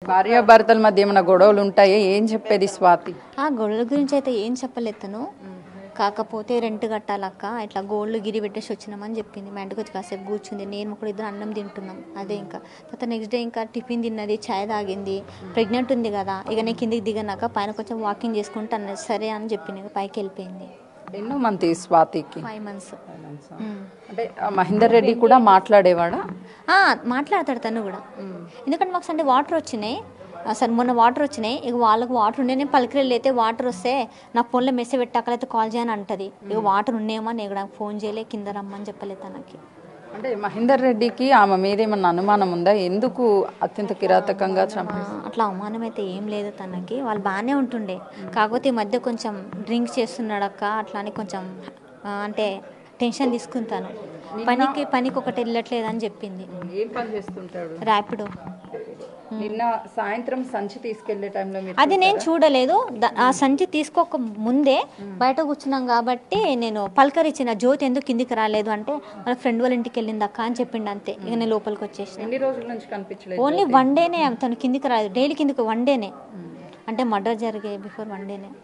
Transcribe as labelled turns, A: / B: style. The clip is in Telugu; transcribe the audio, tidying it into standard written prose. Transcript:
A: భార్యాభర్తల మధ్య ఏమైనా గొడవలు ఉంటాయా? ఏం చెప్పేది స్వాతి?
B: ఆ గొడవల గురించి అయితే ఏం చెప్పలేదు తను. కాకపోతే రెంట్ కట్టాలక్క, ఇట్లా గోల్డ్ గిరి పెట్టేసి వచ్చినామని చెప్పింది. మా ఇంటికి వచ్చి కాసేపు కూర్చుంది, నేను ఒకటి ఇద్దరు అన్నం తింటున్నాం. అదే ఇంకా తర్వాత నెక్స్ట్ డే ఇంకా టిఫిన్ తిన్నది, ఛాయ్ తాగింది. ప్రెగ్నెంట్ ఉంది కదా, ఇక నేను కిందికి దిగనాక పైన కొంచెం వాకింగ్ చేసుకుంటా అన్నది. సరే అని చెప్పింది, పైకి వెళ్ళిపోయింది.
A: ఎన్నో మంత్ స్వాతికి?
B: 5 months.
A: అంటే మహేందర్ రెడ్డి కూడా మాట్లాడేవాడా?
B: మాట్లాడతాడు తను కూడా. ఎందుకంటే మాకు సండే వాటర్ వచ్చినాయి, అసలు మొన్న వాటర్ వచ్చినాయి. ఇక వాళ్ళకి వాటర్ ఉండే, నేను పలికిరెళ్ళి అయితే వాటర్ వస్తే నా ఫోన్లో మెసేజ్ పెట్టాకలైతే కాల్ చేయని అంటది. ఇక వాటర్ ఉన్నాయేమో నేను కూడా ఫోన్ చేయలే, కింద రమ్మని చెప్పలేదు తనకి.
A: అంటే మహేందర్ రెడ్డికి ఆమె మీద ఏమన్నా అనుమానం ఉందా? ఎందుకు అత్యంత కిరాతకంగా చంపేశారు?
B: అట్లా అవమానం అయితే ఏం లేదు తనకి, వాళ్ళు బాగానే ఉంటుండే. కాకపోతే ఈ మధ్య కొంచెం డ్రింక్స్ చేస్తున్నాడక్క, అట్లా అని కొంచెం అంటే టెన్షన్ తీసుకుంటాను. పనికి ఒకటి వెళ్ళట్లేదు అని చెప్పింది.
A: ఏం పని చేస్తుంటాడు?
B: ర్యాపిడో.
A: నిన్న సాయంత్రం సంచి తీసుకెళ్లే టైంలో
B: అది నేను చూడలేదు. ఆ సంచి తీసుకోక ముందే బయట కూర్చున్నాం కాబట్టి నేను పలకరించిన, జ్యోతి ఎందుకు కిందికి రాలేదు అంటే వాళ్ళ ఫ్రెండ్ వాళ్ళ ఇంటికి వెళ్ళింది అక్క అని చెప్పిండు. అంతే, ఇక నేను లోపలికి వచ్చేసిన.
A: ఎన్ని రోజుల నుంచి కనిపించలేదు?
B: ఓన్లీ 1 డేనే తను కిందికి రాలేదు, డైలీ కిందికి 1 డేనే. అంటే మర్డర్ జరిగే బిఫోర్ 1 డేనే.